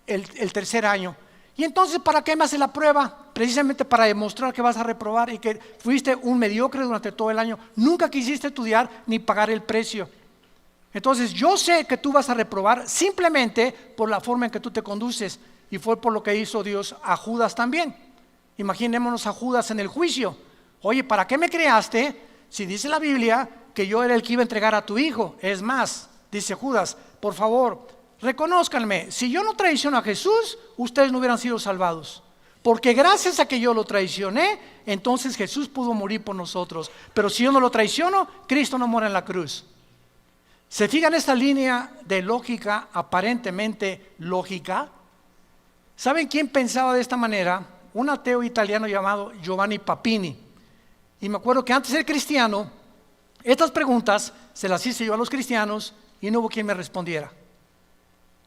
el tercer año? Y entonces, ¿para qué me hace la prueba? Precisamente para demostrar que vas a reprobar y que fuiste un mediocre durante todo el año. Nunca quisiste estudiar ni pagar el precio. Entonces, yo sé que tú vas a reprobar simplemente por la forma en que tú te conduces. Y fue por lo que hizo Dios a Judas también. Imaginémonos a Judas en el juicio. Oye, ¿para qué me creaste si dice la Biblia que yo era el que iba a entregar a tu hijo? Es más, dice Judas, por favor, reconózcanme, si yo no traiciono a Jesús, ustedes no hubieran sido salvados. Porque gracias a que yo lo traicioné, entonces Jesús pudo morir por nosotros. Pero si yo no lo traiciono, Cristo no muere en la cruz. ¿Se fijan esta línea de lógica, aparentemente lógica? ¿Saben quién pensaba de esta manera? Un ateo italiano llamado Giovanni Papini. Y me acuerdo que antes de ser cristiano, estas preguntas se las hice yo a los cristianos y no hubo quien me respondiera.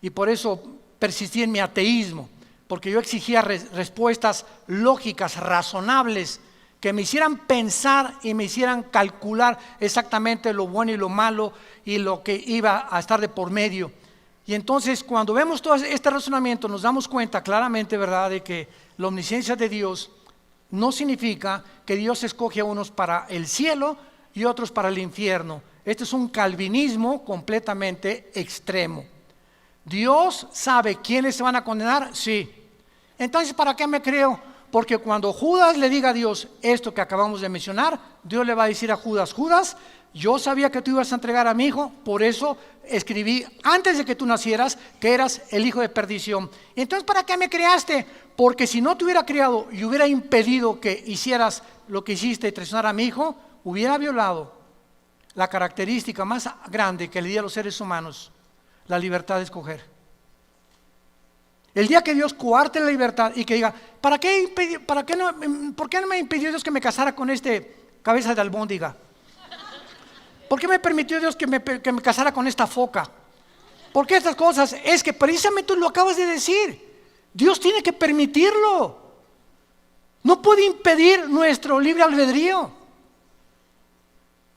Y por eso persistí en mi ateísmo, porque yo exigía respuestas lógicas, razonables, que me hicieran pensar y me hicieran calcular exactamente lo bueno y lo malo y lo que iba a estar de por medio. Y entonces, cuando vemos todo este razonamiento, nos damos cuenta claramente, ¿verdad?, de que la omnisciencia de Dios no significa que Dios escoge a unos para el cielo y otros para el infierno. Este es un calvinismo completamente extremo. ¿Dios sabe quiénes se van a condenar? Sí. Entonces, ¿para qué me creo? Porque cuando Judas le diga a Dios esto que acabamos de mencionar, Dios le va a decir a Judas: Judas, yo sabía que tú ibas a entregar a mi hijo, por eso escribí antes de que tú nacieras que eras el hijo de perdición. Entonces, ¿para qué me creaste? Porque si no te hubiera criado y hubiera impedido que hicieras lo que hiciste y traicionar a mi hijo, hubiera violado la característica más grande que le di a los seres humanos: la libertad de escoger. El día que Dios coarte la libertad y que diga: ¿por qué no me impidió Dios que me casara con cabeza de albóndiga? ¿Por qué me permitió Dios que me casara con esta foca? ¿Por qué estas cosas? Es que precisamente tú lo acabas de decir. Dios tiene que permitirlo. No puede impedir nuestro libre albedrío.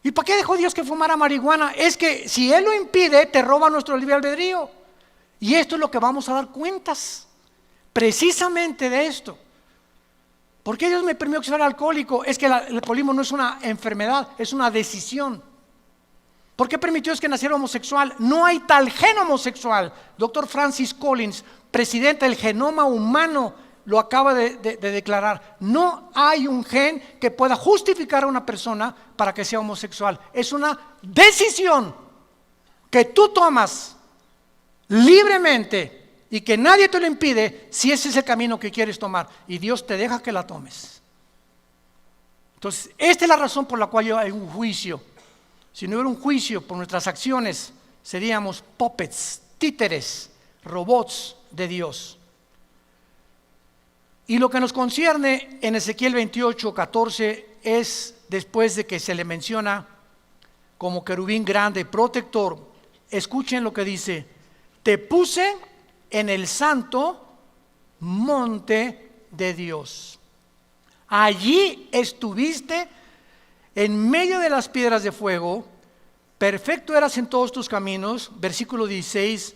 ¿Y para qué dejó Dios que fumara marihuana? Es que si Él lo impide, te roba nuestro libre albedrío. Y esto es lo que vamos a dar cuentas, precisamente de esto. ¿Por qué Dios me permitió que fuera alcohólico? Es que el alcoholismo no es una enfermedad, es una decisión. ¿Por qué permitió Dios que naciera homosexual? No hay tal gen homosexual. Dr. Francis Collins, presidente del genoma humano, lo acaba de declarar. No hay un gen que pueda justificar a una persona para que sea homosexual. Es una decisión que tú tomas libremente y que nadie te lo impide si ese es el camino que quieres tomar, y Dios te deja que la tomes. Entonces, esta es la razón por la cual hay un juicio. Si no hubiera un juicio por nuestras acciones, seríamos puppets, títeres, robots de Dios. Y lo que nos concierne en Ezequiel 28:14 es, después de que se le menciona como querubín grande, protector, escuchen lo que dice: te puse en el santo monte de Dios. Allí estuviste en medio de las piedras de fuego, perfecto eras en todos tus caminos. Versículo 16,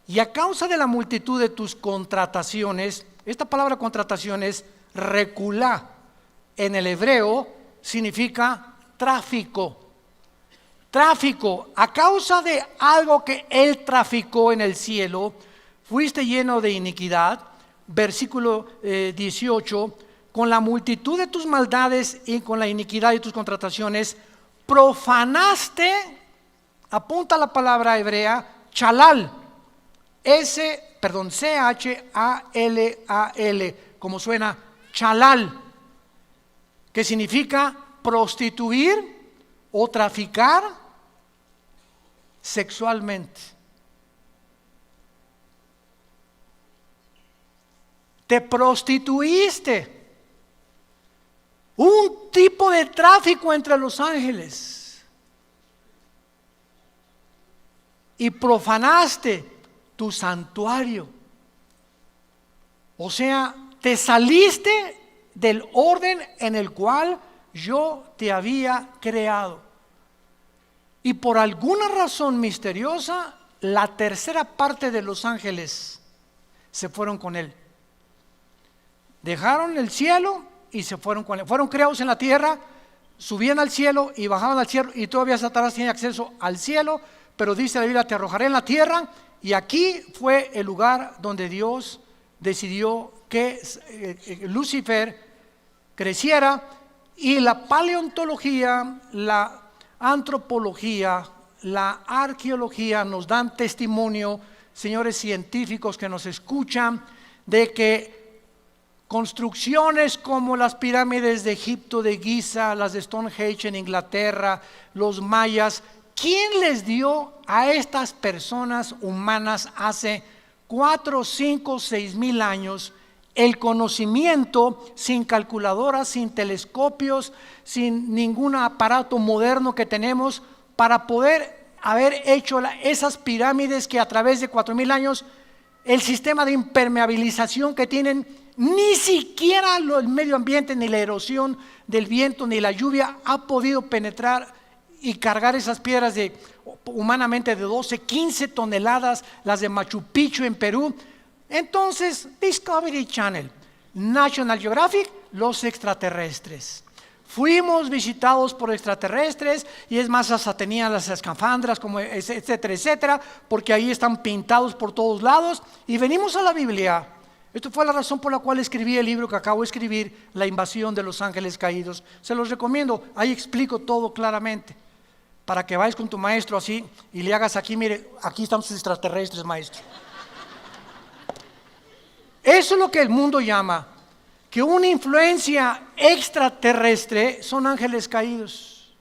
y a causa de la multitud de tus contrataciones, esta palabra contrataciones, reculá, en el hebreo significa tráfico. Tráfico, a causa de algo que Él traficó en el cielo, fuiste lleno de iniquidad. Versículo 18, con la multitud de tus maldades y con la iniquidad de tus contrataciones, profanaste, apunta la palabra hebrea, chalal, C-H-A-L-A-L, como suena, chalal, que significa prostituir o traficar sexualmente. Te prostituiste. Un tipo de tráfico entre los ángeles. Y profanaste tu santuario. O sea, te saliste del orden en el cual yo te había creado. Y por alguna razón misteriosa, la tercera parte de los ángeles se fueron con Él. Dejaron el cielo y se fueron con Él. Fueron creados en la tierra, subían al cielo y bajaban al cielo, y todavía Satanás tiene acceso al cielo, pero dice la Biblia: te arrojaré en la tierra. Y aquí fue el lugar donde Dios decidió que Lucifer creciera. Y la paleontología, la antropología, la arqueología nos dan testimonio, señores científicos que nos escuchan, de que construcciones como las pirámides de Egipto, de Giza, las de Stonehenge en Inglaterra, los mayas, ¿quién les dio a estas personas humanas hace 4, 5, 6 mil años el conocimiento, sin calculadoras, sin telescopios, sin ningún aparato moderno que tenemos, para poder haber hecho esas pirámides que a través de 4,000 años, el sistema de impermeabilización que tienen, ni siquiera el medio ambiente, ni la erosión del viento, ni la lluvia ha podido penetrar y cargar esas piedras humanamente de 12, 15 toneladas, las de Machu Picchu en Perú? Entonces, Discovery Channel, National Geographic, los extraterrestres. Fuimos visitados por extraterrestres, y es más, hasta tenían las escafandras, como etcétera, etcétera, porque ahí están pintados por todos lados. Y venimos a la Biblia Esto fue la razón por la cual escribí el libro que acabo de escribir, La invasión de los ángeles caídos. Se los recomiendo, ahí explico todo claramente, para que vayas con tu maestro así y le hagas aquí, mire, aquí están sus extraterrestres, maestro. Eso es lo que el mundo llama, que una influencia extraterrestre son ángeles caídos.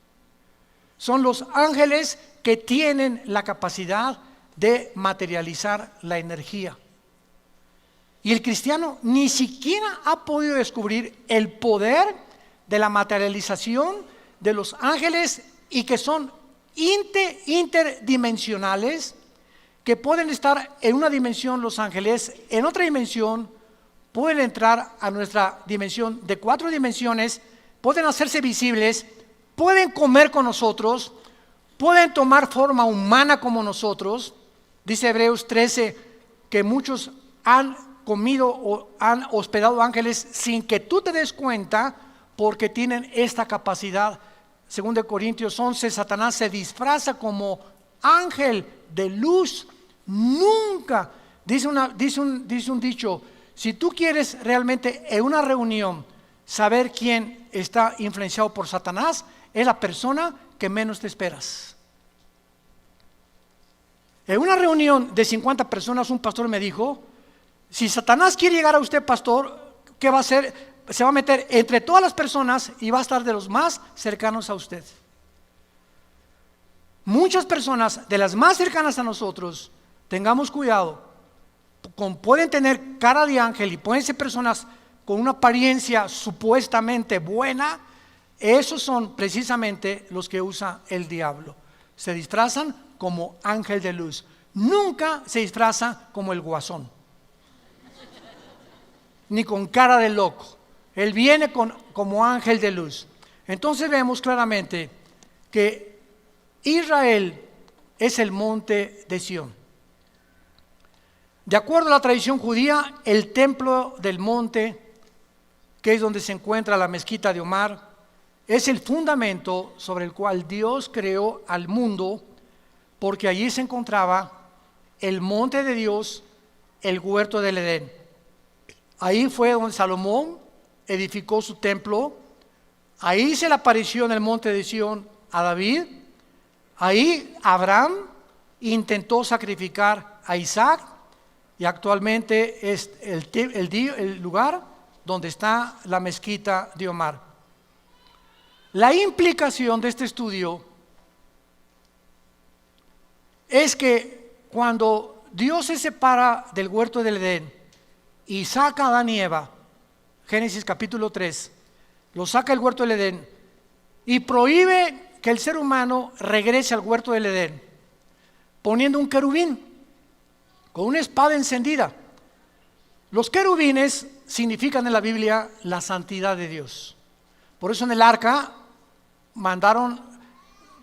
Son los ángeles que tienen la capacidad de materializar la energía. Y el cristiano ni siquiera ha podido descubrir el poder de la materialización de los ángeles, y que son interdimensionales, que pueden estar en una dimensión los ángeles, en otra dimensión pueden entrar a nuestra dimensión de 4 dimensiones, pueden hacerse visibles, pueden comer con nosotros, pueden tomar forma humana como nosotros. Dice Hebreos 13 que muchos han comido o han hospedado ángeles sin que tú te des cuenta, porque tienen esta capacidad. Según de Corintios 11, Satanás se disfraza como ángel de luz. Nunca, dice un dicho, si tú quieres realmente en una reunión saber quién está influenciado por Satanás, es la persona que menos te esperas. En una reunión de 50 personas, un pastor me dijo: si Satanás quiere llegar a usted, pastor, ¿qué va a hacer? Se va a meter entre todas las personas y va a estar de los más cercanos a usted. Muchas personas de las más cercanas a nosotros, tengamos cuidado, pueden tener cara de ángel y pueden ser personas con una apariencia supuestamente buena. Esos son precisamente los que usa el diablo. Se disfrazan como ángel de luz. Nunca se disfraza como el guasón, ni con cara de loco. Él viene como ángel de luz. Entonces vemos claramente que Israel es el monte de Sión. De acuerdo a la tradición judía, el templo del monte, que es donde se encuentra la mezquita de Omar, es el fundamento sobre el cual Dios creó al mundo, porque allí se encontraba el monte de Dios, el huerto del Edén. Ahí fue donde Salomón edificó su templo. Ahí se le apareció en el monte de Sión a David. Ahí Abraham intentó sacrificar a Isaac, y actualmente es el lugar donde está la mezquita de Omar. La implicación de este estudio es que cuando Dios se separa del huerto del Edén y saca a Adán y Eva, Génesis capítulo 3, lo saca del huerto del Edén y prohíbe que el ser humano regrese al huerto del Edén, poniendo un querubín con una espada encendida. Los querubines significan en la Biblia la santidad de Dios. Por eso en el arca mandaron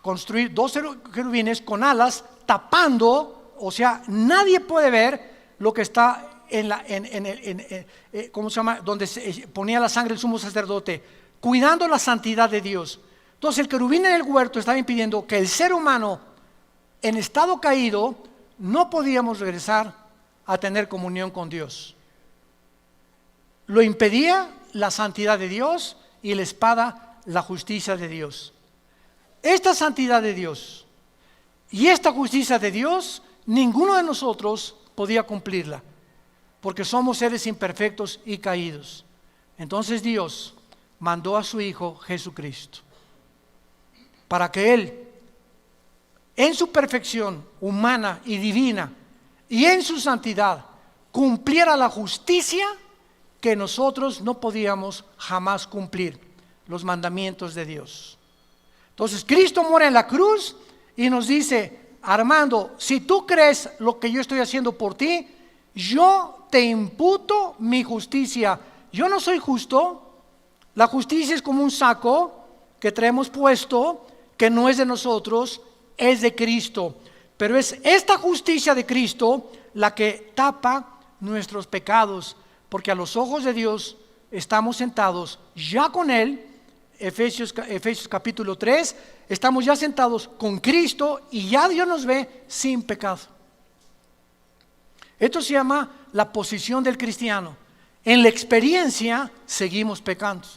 construir 2 querubines con alas tapando, o sea, nadie puede ver lo que está ¿cómo se llama? Donde se ponía la sangre del sumo sacerdote, cuidando la santidad de Dios. Entonces el querubín en el huerto estaba impidiendo que el ser humano en estado caído no podíamos regresar a tener comunión con Dios. Lo impedía la santidad de Dios, y la espada la justicia de Dios. Esta santidad de Dios y esta justicia de Dios, ninguno de nosotros podía cumplirla, porque somos seres imperfectos y caídos. Entonces Dios mandó a su Hijo Jesucristo para que Él, en su perfección humana y divina y en su santidad, cumpliera la justicia que nosotros no podíamos jamás cumplir, los mandamientos de Dios. Entonces Cristo muere en la cruz y nos dice: Armando, si tú crees lo que yo estoy haciendo por ti, yo te imputo mi justicia. Yo no soy justo. La justicia es como un saco que traemos puesto, que no es de nosotros, es de Cristo. Pero es esta justicia de Cristo la que tapa nuestros pecados, porque a los ojos de Dios estamos sentados ya con Él. Efesios capítulo 3, estamos ya sentados con Cristo y ya Dios nos ve sin pecado. Esto se llama la posición del cristiano. En la experiencia seguimos pecando,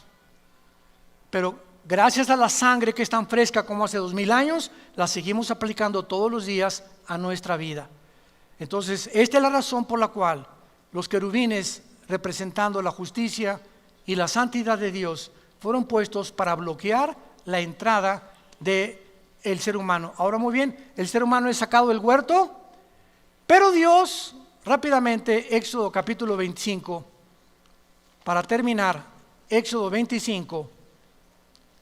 pero gracias a la sangre que es tan fresca como hace 2000 años, la seguimos aplicando todos los días a nuestra vida. Entonces, esta es la razón por la cual los querubines, representando la justicia y la santidad de Dios, fueron puestos para bloquear la entrada del ser humano. Ahora, muy bien, el ser humano es sacado del huerto, pero Dios, rápidamente, Éxodo capítulo 25, para terminar, Éxodo 25,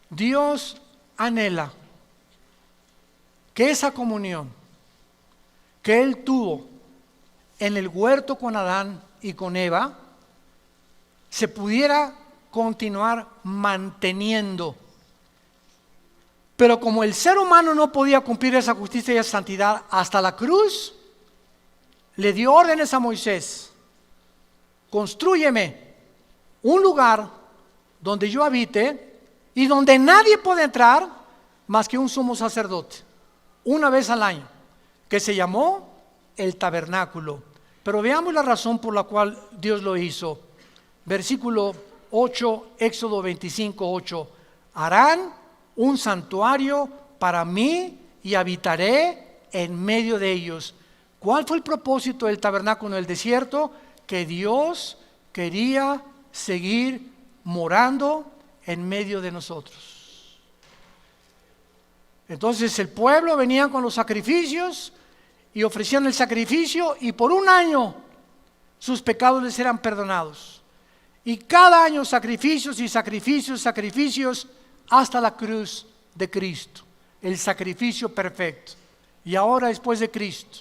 Dios anhela que esa comunión que Él tuvo en el huerto con Adán y con Eva se pudiera continuar manteniendo. Pero como el ser humano no podía cumplir esa justicia y esa santidad hasta la cruz, le dio órdenes a Moisés: constrúyeme un lugar donde yo habite y donde nadie puede entrar más que un sumo sacerdote, una vez al año, que se llamó el tabernáculo. Pero veamos la razón por la cual Dios lo hizo. Versículo 8, Éxodo 25, 8. Harán un santuario para mí y habitaré en medio de ellos. ¿Cuál fue el propósito del tabernáculo en el desierto? Que Dios quería seguir morando en medio de nosotros. Entonces el pueblo venía con los sacrificios y ofrecían el sacrificio, y por un año sus pecados les eran perdonados. Y cada año sacrificios y sacrificios, sacrificios, hasta la cruz de Cristo, el sacrificio perfecto. Y ahora, después de Cristo,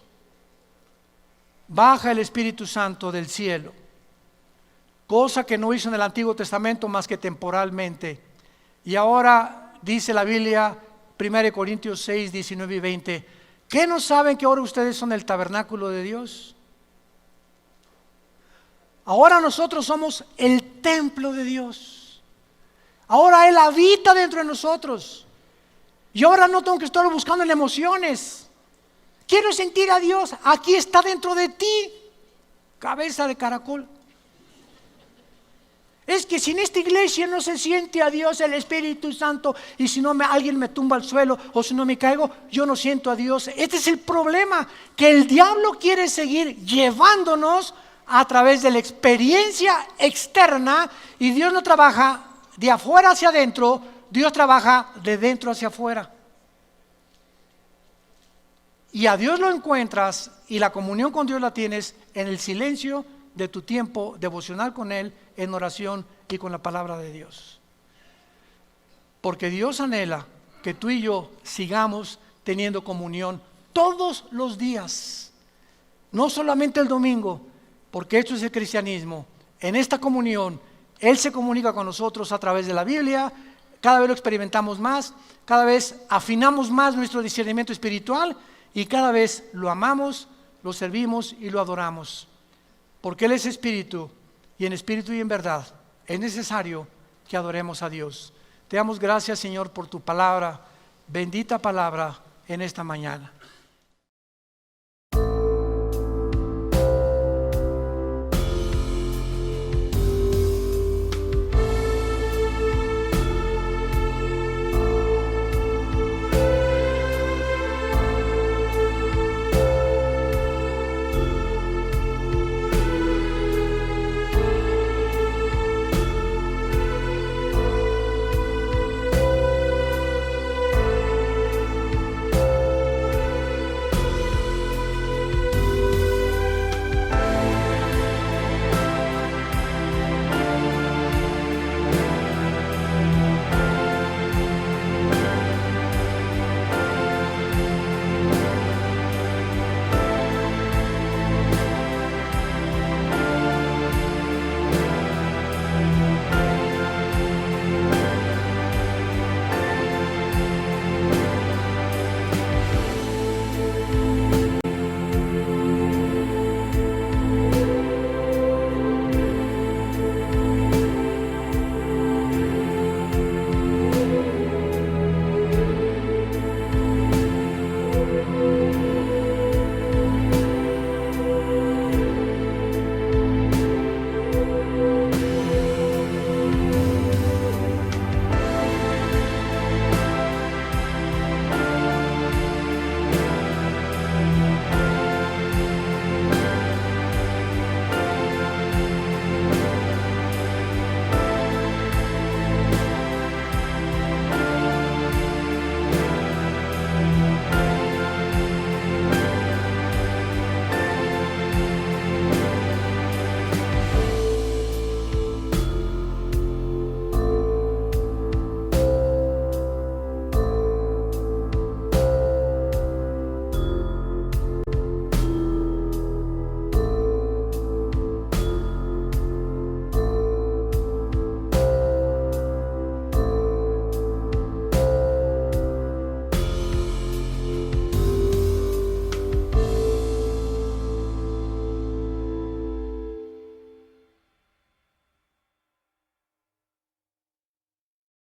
baja el Espíritu Santo del cielo, cosa que no hizo en el Antiguo Testamento más que temporalmente. Y ahora dice la Biblia, 1 Corintios 6, 19 y 20, ¿qué no saben que ahora ustedes son el tabernáculo de Dios? Ahora nosotros somos el templo de Dios. Ahora Él habita dentro de nosotros. Y ahora no tengo que estar buscando en emociones. Quiero sentir a Dios. Aquí está dentro de ti, cabeza de caracol. Es que si en esta iglesia no se siente a Dios, el Espíritu Santo, y si no alguien me tumba al suelo o si no me caigo, yo no siento a Dios. Este es el problema, que el diablo quiere seguir llevándonos a través de la experiencia externa, y Dios no trabaja de afuera hacia adentro, Dios trabaja de dentro hacia afuera. Y a Dios lo encuentras y la comunión con Dios la tienes en el silencio de tu tiempo devocional con Él, en oración y con la palabra de Dios. Porque Dios anhela que tú y yo sigamos teniendo comunión todos los días, no solamente el domingo, porque esto es el cristianismo. En esta comunión Él se comunica con nosotros a través de la Biblia. Cada vez lo experimentamos más, cada vez afinamos más nuestro discernimiento espiritual, y cada vez lo amamos, lo servimos y lo adoramos. Porque Él es espíritu, y en espíritu y en verdad es necesario que adoremos a Dios. Te damos gracias, Señor, por tu palabra, bendita palabra en esta mañana.